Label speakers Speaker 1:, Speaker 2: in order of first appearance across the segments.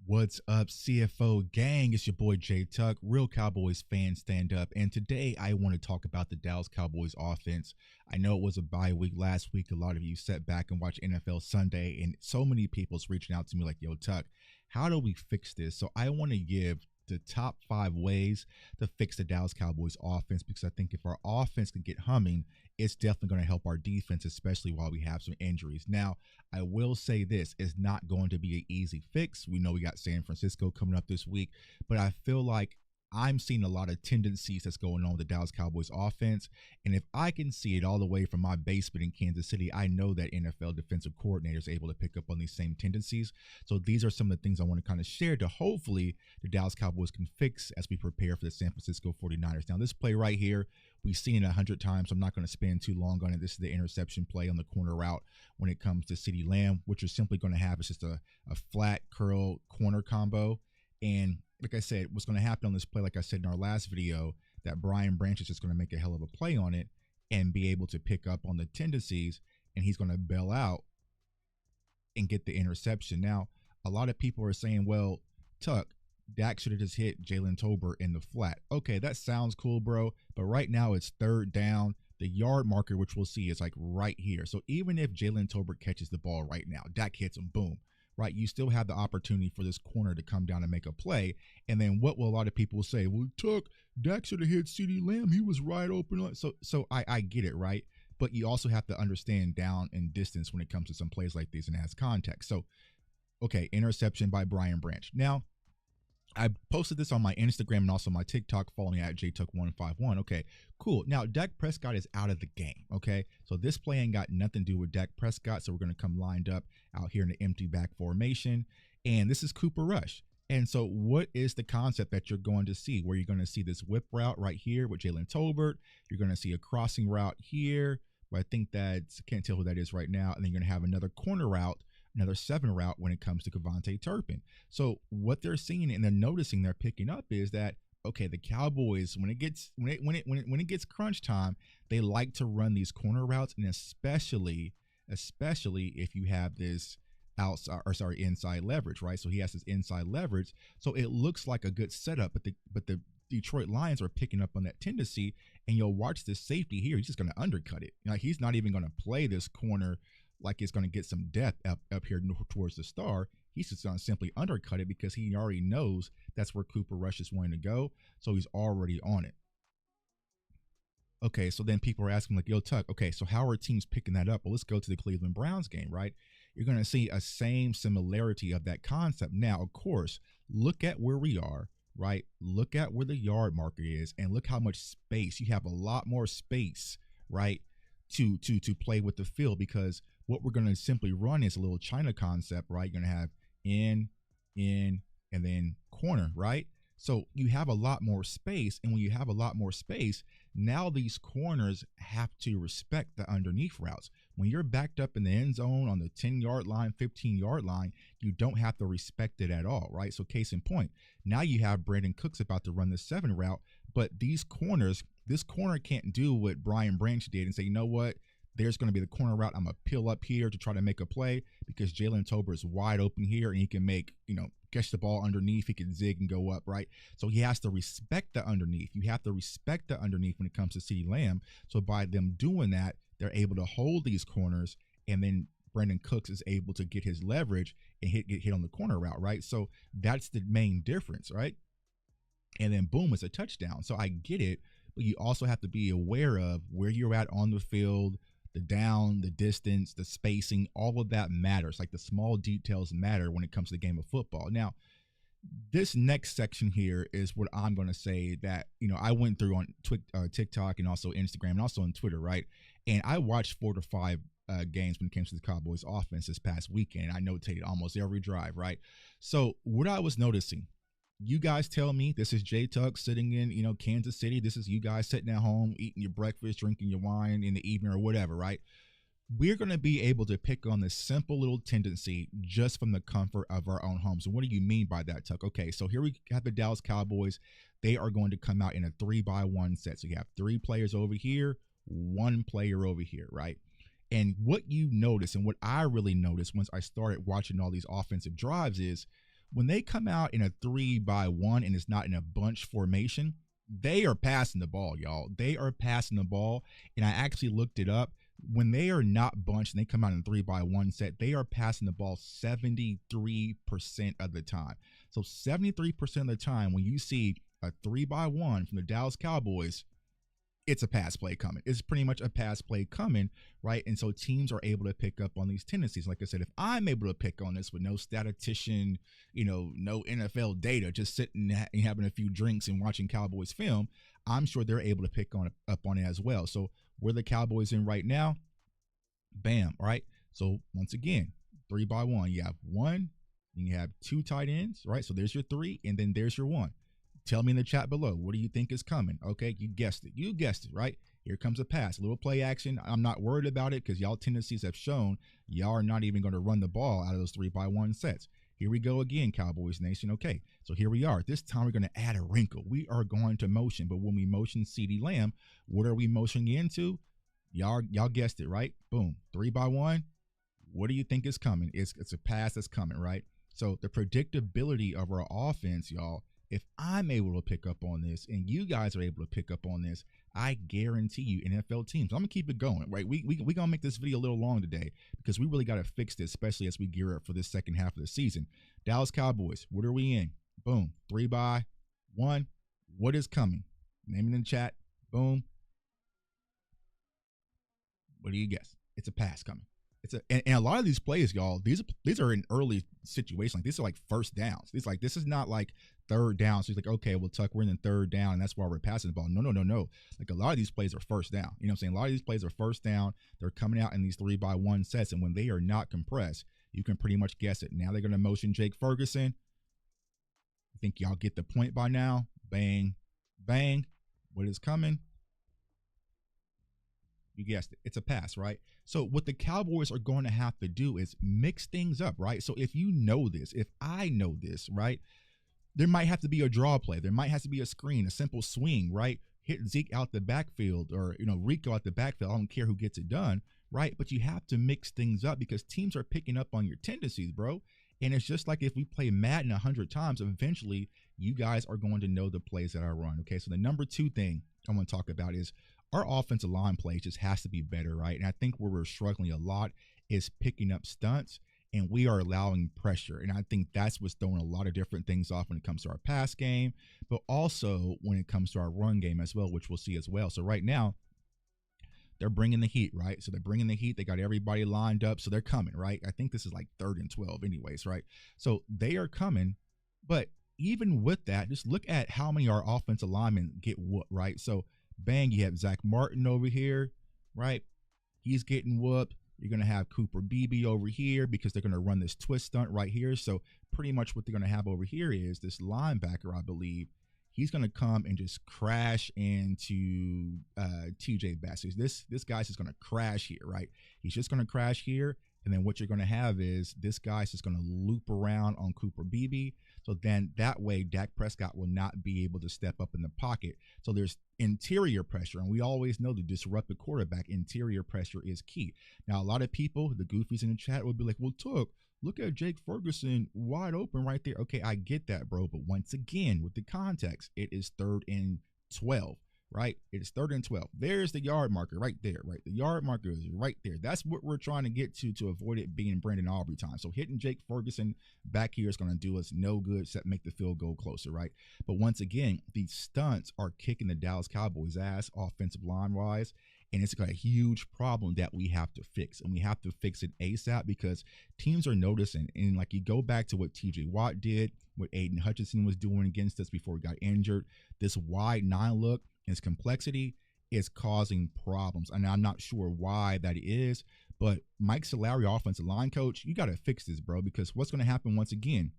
Speaker 1: What's up, CFO gang? It's your boy Jay Tuck, real Cowboys fan stand up. And today I want to talk about the Dallas Cowboys offense. I know it was a bye week last week. A lot of you sat back and watched NFL Sunday, and so many people's reaching out to me like, yo, Tuck, how do we fix this? So I want to give the top 5 ways to fix the Dallas Cowboys offense, because I think if our offense can get humming, it's definitely going to help our defense, especially while we have some injuries. Now, I will say this, it's not going to be an easy fix. We know we got San Francisco coming up this week, but I feel like I'm seeing a lot of tendencies that's going on with the Dallas Cowboys offense. And if I can see it all the way from my basement in Kansas City, I know that NFL defensive coordinators are able to pick up on these same tendencies. So these are some of the things I want to kind of share to hopefully the Dallas Cowboys can fix as we prepare for the San Francisco 49ers. Now, this play right here, we've seen it 100 times. So I'm not going to spend too long on it. This is the interception play on the corner route when it comes to Ceedee Lamb, which you're simply going to have is just a flat curl corner combo. And like I said, what's going to happen on this play, like I said in our last video, that Brian Branch is just going to make a hell of a play on it and be able to pick up on the tendencies, and he's going to bail out and get the interception. Now, a lot of people are saying, well, Tuck, Dak should have just hit Jalen Tolbert in the flat. Okay, that sounds cool, bro, but right now it's 3rd down. The yard marker, which we'll see, is like right here. So even if Jalen Tolbert catches the ball right now, Dak hits him, boom. Right, you still have the opportunity for this corner to come down and make a play. And then what will a lot of people say? Well, Tuck, Dak should have hit Ceedee Lamb. He was right open. So I get it, right? But you also have to understand down and distance when it comes to some plays like this and has context. So, okay, interception by Brian Branch. Now, I posted this on my Instagram and also my TikTok, following at JTuck151. Okay, cool. Now, Dak Prescott is out of the game, okay? So this play ain't got nothing to do with Dak Prescott, so we're going to come lined up out here in the empty back formation, and this is Cooper Rush. And so what is the concept that you're going to see, where you're going to see this whip route right here with Jalen Tolbert? You're going to see a crossing route here, where I think that's, I can't tell who that is right now, and then you're going to have another corner route, another 7 route when it comes to Kevontae Turpin. So what they're seeing and they're noticing, they're picking up is that, okay, the Cowboys, when it gets crunch time, they like to run these corner routes, and especially if you have this inside leverage, right? So he has this inside leverage, so it looks like a good setup, but the Detroit Lions are picking up on that tendency, and you'll watch this safety here. He's just going to undercut it. Like, he's not even going to play this corner like it's going to get some depth up here towards the star. He's just going to simply undercut it because he already knows that's where Cooper Rush is wanting to go, so he's already on it. Okay, so then people are asking like, yo, Tuck, okay, so how are teams picking that up? Well, let's go to the Cleveland Browns game, right? You're going to see a same similarity of that concept. Now, of course, look at where we are, right? Look at where the yard marker is, and look how much space. You have a lot more space, right, to play with the field, because what we're going to simply run is a little China concept, right? You're going to have in, and then corner, right? So you have a lot more space, and when you have a lot more space, now these corners have to respect the underneath routes. When you're backed up in the end zone on the 10-yard line, 15-yard line, you don't have to respect it at all, right? So case in point, now you have Brandon Cooks about to run the 7 route, but these corners, this corner can't do what Brian Branch did and say, you know what, there's going to be the corner route, I'm going to peel up here to try to make a play, because Jalen Tolbert is wide open here and he can make, catch the ball underneath, he can zig and go up, right? So he has to respect the underneath. You have to respect the underneath when it comes to Ceedee Lamb. So by them doing that, they're able to hold these corners, and then Brandon Cooks is able to get his leverage and get hit on the corner route, right? So that's the main difference, right? And then boom, it's a touchdown. So I get it, but you also have to be aware of where you're at on the field, the down, the distance, the spacing, all of that matters. Like, the small details matter when it comes to the game of football. Now, this next section here is what I'm going to say that, I went through on TikTok and also Instagram and also on Twitter, right? And I watched 4 to 5 games when it came to the Cowboys offense this past weekend. I notated almost every drive, right? So what I was noticing, you guys tell me, this is Jay Tuck sitting in, Kansas City. This is you guys sitting at home, eating your breakfast, drinking your wine in the evening or whatever, right? We're going to be able to pick on this simple little tendency just from the comfort of our own homes. And what do you mean by that, Tuck? Okay, so here we have the Dallas Cowboys. They are going to come out in a 3-by-1 set. So you have 3 players over here, 1 player over here, right? And what you notice, and what I really noticed once I started watching all these offensive drives, is when they come out in a 3-by-1 and it's not in a bunch formation, they are passing the ball, y'all. They are passing the ball. And I actually looked it up. When they are not bunched and they come out in a 3-by-1 set, they are passing the ball 73% of the time. So 73% of the time when you see a 3-by-1 from the Dallas Cowboys, it's a pass play coming. It's pretty much a pass play coming, right? And so teams are able to pick up on these tendencies. Like I said, if I'm able to pick on this with no statistician, no NFL data, just sitting and having a few drinks and watching Cowboys film, I'm sure they're able to pick up on it as well. So where the Cowboys in right now, bam, right? So once again, 3-by-1, you have one, and you have two tight ends, right? So there's your three, and then there's your one. Tell me in the chat below, what do you think is coming? Okay, you guessed it. You guessed it, right? Here comes a pass, a little play action. I'm not worried about it because y'all tendencies have shown y'all are not even going to run the ball out of those 3-by-1 sets. Here we go again, Cowboys Nation. Okay, so here we are. This time we're going to add a wrinkle. We are going to motion, but when we motion Ceedee Lamb, what are we motioning into? Y'all guessed it, right? Boom, 3-by-1. What do you think is coming? It's a pass that's coming, right? So the predictability of our offense, y'all, if I'm able to pick up on this and you guys are able to pick up on this, I guarantee you NFL teams, I'm going to keep it going, right? We going to make this video a little long today because we really got to fix this, especially as we gear up for this second half of the season. Dallas Cowboys, what are we in? Boom, 3-by-1. What is coming? Name it in the chat. Boom. What do you guess? It's a pass coming. And a lot of these plays, y'all, these are in early situations. Like these are like first downs. This is not like third down. So he's like, okay, well, Tuck, we're in the third down, and that's why we're passing the ball. No. Like a lot of these plays are first down. You know what I'm saying? A lot of these plays are first down. They're coming out in these 3-by-1 sets, and when they are not compressed, you can pretty much guess it. Now they're going to motion Jake Ferguson. I think y'all get the point by now. Bang, bang. What is coming? You guessed it. It's a pass, right? So what the Cowboys are going to have to do is mix things up, right? So if you know this, if I know this, right, there might have to be a draw play. There might have to be a screen, a simple swing, right? Hit Zeke out the backfield or, Rico out the backfield. I don't care who gets it done, right? But you have to mix things up because teams are picking up on your tendencies, bro. And it's just like if we play Madden 100 times, eventually you guys are going to know the plays that I run, okay? So the number 2 thing I want to talk about is our offensive line play just has to be better, right? And I think where we're struggling a lot is picking up stunts, and we are allowing pressure. And I think that's what's throwing a lot of different things off when it comes to our pass game, but also when it comes to our run game as well, which we'll see as well. So right now, they're bringing the heat, right? So they're bringing the heat. They got everybody lined up, so they're coming, right? I think this is like 3rd and 12 anyways, right? So they are coming, but even with that, just look at how many of our offensive linemen get whooped, right? So bang, you have Zach Martin over here, right? He's getting whooped. You're going to have Cooper Beebe over here because they're going to run this twist stunt right here. So pretty much what they're going to have over here is this linebacker, I believe. He's going to come and just crash into TJ Bass. This guy's just going to crash here, right? He's just going to crash here. And then what you're going to have is this guy's just going to loop around on Cooper Beebe. So then that way, Dak Prescott will not be able to step up in the pocket. So there's interior pressure. And we always know to disrupt the quarterback, interior pressure is key. Now, a lot of people, the goofies in the chat, will be like, well, Tuck, look at Jake Ferguson wide open right there. Okay, I get that, bro. But once again, with the context, it is 3rd and 12. Right? It is 3rd and 12. There's the yard marker right there, right? The yard marker is right there. That's what we're trying to get to avoid it being Brandon Aubrey time. So hitting Jake Ferguson back here is going to do us no good except make the field goal closer, right? But once again, these stunts are kicking the Dallas Cowboys' ass offensive line-wise, and it's got a huge problem that we have to fix, and we have to fix it ASAP because teams are noticing. And like you go back to what TJ Watt did, what Aiden Hutchinson was doing against us before he got injured, this wide 9 look, its complexity is causing problems. And I'm not sure why that is, but Mike Solari, offensive line coach, you got to fix this, bro, because what's going to happen once again,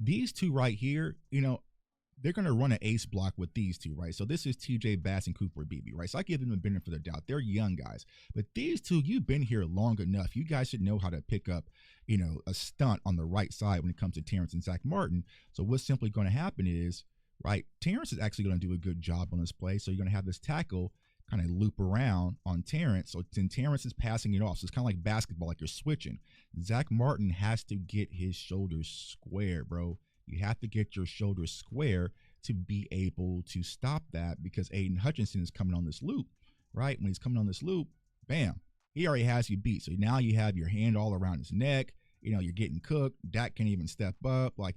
Speaker 1: these two right here, they're going to run an ace block with these two, right? So this is TJ Bass and Cooper Beebe, right? So I give them a benefit of the doubt. They're young guys. But these two, you've been here long enough. You guys should know how to pick up, a stunt on the right side when it comes to Terrence and Zach Martin. So what's simply going to happen is, right, Terrence is actually going to do a good job on this play. So you're going to have this tackle kind of loop around on Terrence. So then Terrence is passing it off. So it's kind of like basketball, like you're switching. Zach Martin has to get his shoulders square, bro. You have to get your shoulders square to be able to stop that, because Aiden Hutchinson is coming on this loop, right? When he's coming on this loop, bam, he already has you beat. So now you have your hand all around his neck. You're getting cooked. Dak can't even step up. Like,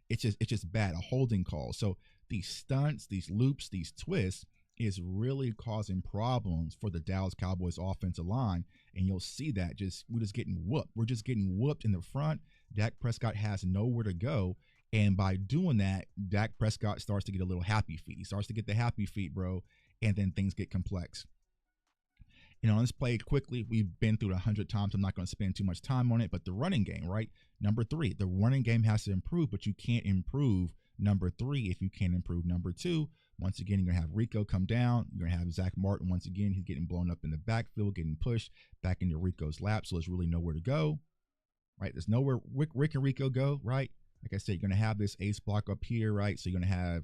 Speaker 1: it's just bad, a holding call. So these stunts, these loops, these twists is really causing problems for the Dallas Cowboys offensive line. And you'll see that we're just getting whooped. We're just getting whooped in the front. Dak Prescott has nowhere to go. And by doing that, Dak Prescott starts to get a little happy feet. He starts to get the happy feet, bro. And then things get complex. Let's play it quickly. We've been through it 100 times. I'm not going to spend too much time on it. But the running game, right? Number 3, the running game has to improve, but you can't improve number 3 if you can't improve number 2. Once again, you're going to have Rico come down. You're going to have Zach Martin once again. He's getting blown up in the backfield, getting pushed back into Rico's lap. So there's really nowhere to go, right? There's nowhere Rick and Rico go, right? Like I said, you're going to have this ace block up here, right? So you're going to have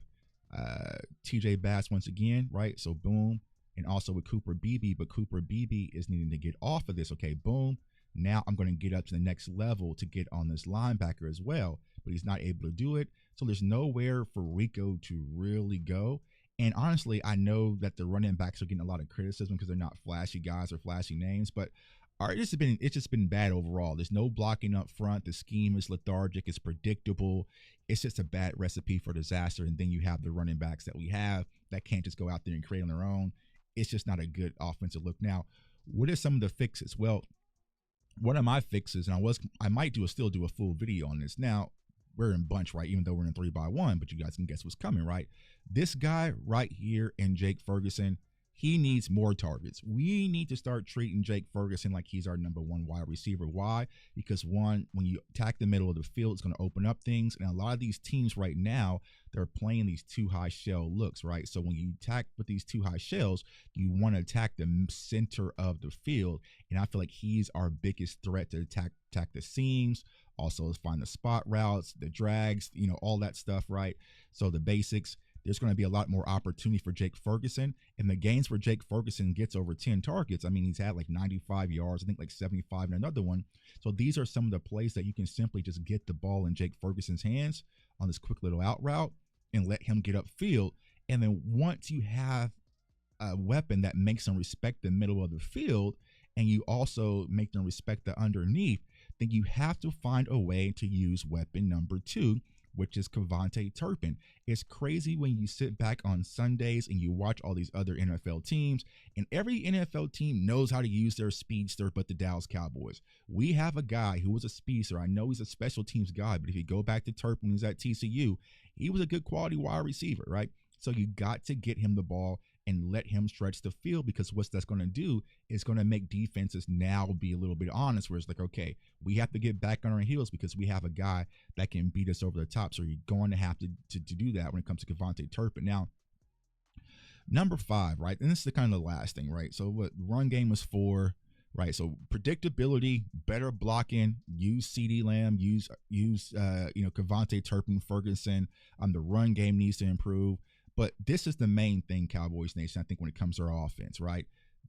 Speaker 1: TJ Bass once again, right? So boom. And also with Cooper Beebe, but Cooper Beebe is needing to get off of this. Okay, boom. Now I'm going to get up to the next level to get on this linebacker as well, but he's not able to do it. So there's nowhere for Rico to really go. And honestly, I know that the running backs are getting a lot of criticism because they're not flashy guys or flashy names, but it's just been bad overall. There's no blocking up front. The scheme is lethargic. It's predictable. It's just a bad recipe for disaster. And then you have the running backs that we have that can't just go out there and create on their own. It's just not a good offensive look. Now, what are some of the fixes? Well, one of my fixes, and I might still do a full video on this. Now, we're in bunch, right? Even though we're in 3x1, but you guys can guess what's coming, right? This guy right here and Jake Ferguson, he needs more targets. We need to start treating Jake Ferguson like he's our number 1 wide receiver. Why? Because one, when you attack the middle of the field, it's going to open up things. And a lot of these teams right now, they're playing these 2 high shell looks, right? So when you attack with these 2 high shells, you want to attack the center of the field. And I feel like he's our biggest threat to attack the seams. Also, find the spot routes, the drags, all that stuff, right? So the basics. There's going to be a lot more opportunity for Jake Ferguson. And the games where Jake Ferguson gets over 10 targets, I mean, he's had like 95 yards, I think like 75 in another one. So these are some of the plays that you can simply just get the ball in Jake Ferguson's hands on this quick little out route and let him get upfield. And then once you have a weapon that makes them respect the middle of the field, and you also make them respect the underneath, then you have to find a way to use weapon number 2, which is Kevontae Turpin. It's crazy when you sit back on Sundays and you watch all these other NFL teams, and every NFL team knows how to use their speedster but the Dallas Cowboys. We have a guy who was a speedster. I know he's a special teams guy, but if you go back to Turpin when he was at TCU, he was a good quality wide receiver, right? So you got to get him the ball and let him stretch the field, because what that's going to do is going to make defenses now be a little bit honest, where it's like, okay, we have to get back on our heels because we have a guy that can beat us over the top. So you're going to have to do that when it comes to Kevontae Turpin. Now, number 5, right? And this is the kind of the last thing, right? So what run game was for, right? So predictability, better blocking, use Ceedee Lamb, use Kevontae Turpin, Ferguson. The run game needs to improve. But this is the main thing, Cowboys Nation, I think, when it comes to our offense, right?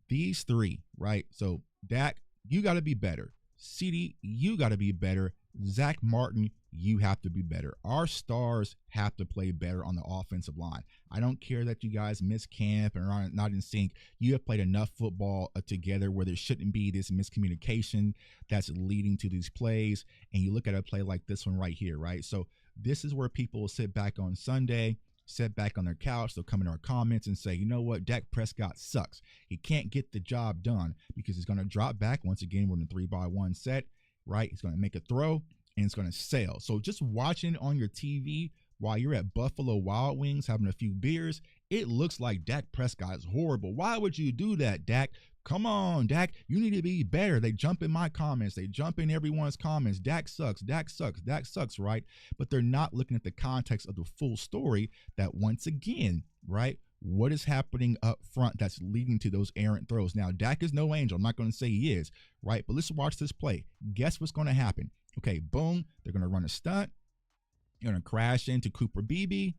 Speaker 1: These 3, right? So Dak, you got to be better. Ceedee, you got to be better. Zach Martin, you have to be better. Our stars have to play better on the offensive line. I don't care that you guys miss camp and are not in sync. You have played enough football together where there shouldn't be this miscommunication that's leading to these plays. And you look at a play like this one right here, right? So this is where people will sit back on Sunday, sit back on their couch, they'll come in our comments and say, you know what, Dak Prescott sucks. He can't get the job done because he's going to drop back. Once again, we're in a 3x1 set, right? He's going to make a throw and it's going to sail. So just watching on your TV while you're at Buffalo Wild Wings having a few beers, it looks like Dak Prescott is horrible. Why would you do that, Dak? Come on, Dak. You need to be better. They jump in my comments. They jump in everyone's comments. Dak sucks. Dak sucks. Dak sucks, right? But they're not looking at the context of the full story that, once again, right, what is happening up front that's leading to those errant throws. Now, Dak is no angel. I'm not going to say he is, right? But let's watch this play. Guess what's going to happen? Okay, boom. They're going to run a stunt. You're going to crash into Cooper Beebe.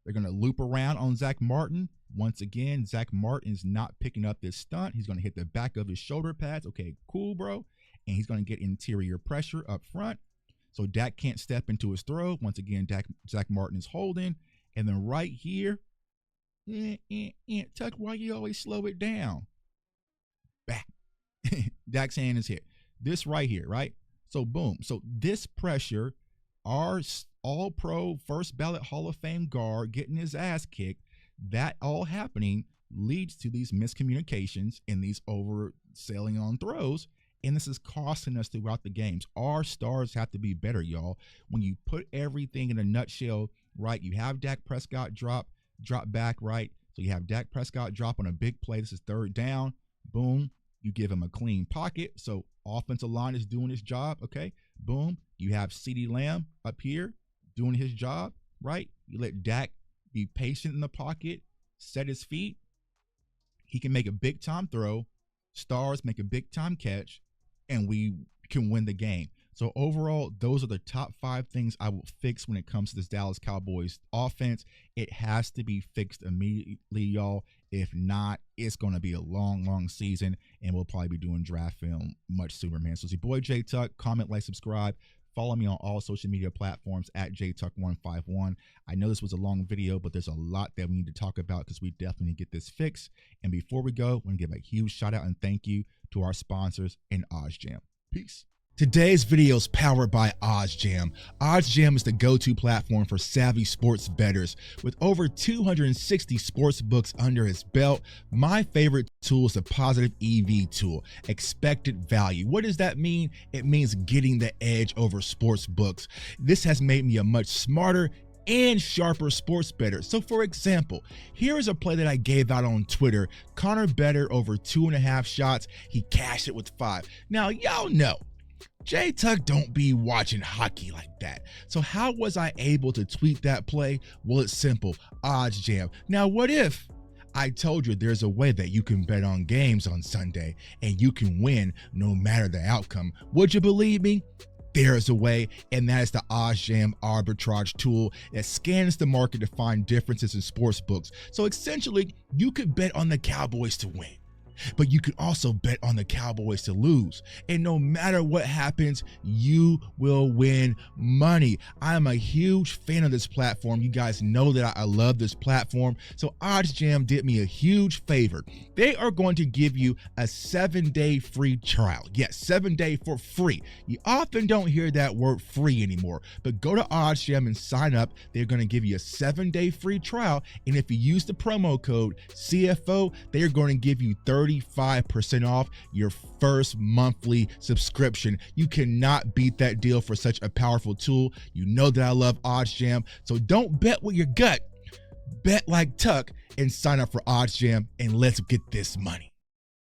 Speaker 1: They're going to loop around on Zach Martin. Once again, Zach Martin is not picking up this stunt. He's going to hit the back of his shoulder pads. Okay, cool, bro. And he's going to get interior pressure up front. So Dak can't step into his throw. Once again, Zach Martin is holding. And then right here, Tuck, why you always slow it down? Back. Dak's hand is hit. This right here, right? So boom. So this pressure, our all-pro first ballot Hall of Fame guard getting his ass kicked, that all happening leads to these miscommunications and these overselling on throws. And this is costing us throughout the games. Our stars have to be better, y'all. When you put everything in a nutshell, right, you have Dak Prescott drop back, right? So you have Dak Prescott drop on a big play. This is third down. Boom. You give him a clean pocket. So offensive line is doing its job, okay? Boom. You have Ceedee Lamb up here doing his job, right? You let Dak be patient in the pocket, set his feet. He can make a big-time throw. Stars make a big-time catch, and we can win the game. So overall, those are the top 5 things I will fix when it comes to this Dallas Cowboys offense. It has to be fixed immediately, y'all. If not, it's going to be a long, long season, and we'll probably be doing draft film much sooner, man. So it's your boy, J Tuck. Comment, like, subscribe. Follow me on all social media platforms at JTuck151. I know this was a long video, but there's a lot that we need to talk about because we definitely need to get this fixed. And before we go, I want to give a huge shout out and thank you to our sponsors in OddsJam. Peace. Today's video is powered by OddsJam. OddsJam is the go-to platform for savvy sports bettors. With over 260 sports books under his belt, my favorite tool is the positive EV tool, expected value. What does that mean? It means getting the edge over sports books. This has made me a much smarter and sharper sports bettor. So for example, here is a play that I gave out on Twitter. Connor Better over 2.5 shots. He cashed it with 5. Now, y'all know J Tuck don't be watching hockey like that. So how was I able to tweet that play? Well, it's simple. OddsJam. Now, what if I told you there's a way that you can bet on games on Sunday and you can win no matter the outcome? Would you believe me? There's a way, and that is the OddsJam arbitrage tool that scans the market to find differences in sports books. So essentially, you could bet on the Cowboys to win, but you could also bet on the Cowboys to lose. And no matter what happens, you will win money. I am a huge fan of this platform. You guys know that I love this platform. So OddsJam did me a huge favor. They are going to give you a 7-day free trial. Yes, 7-day for free. You often don't hear that word free anymore, but go to OddsJam and sign up. They're going to give you a 7-day free trial. And if you use the promo code CFO, they are going to give you 35% off your first monthly subscription. You cannot beat that deal for such a powerful tool. You know that I love OddsJam, so don't bet with your gut. Bet like Tuck and sign up for OddsJam, and let's get this money.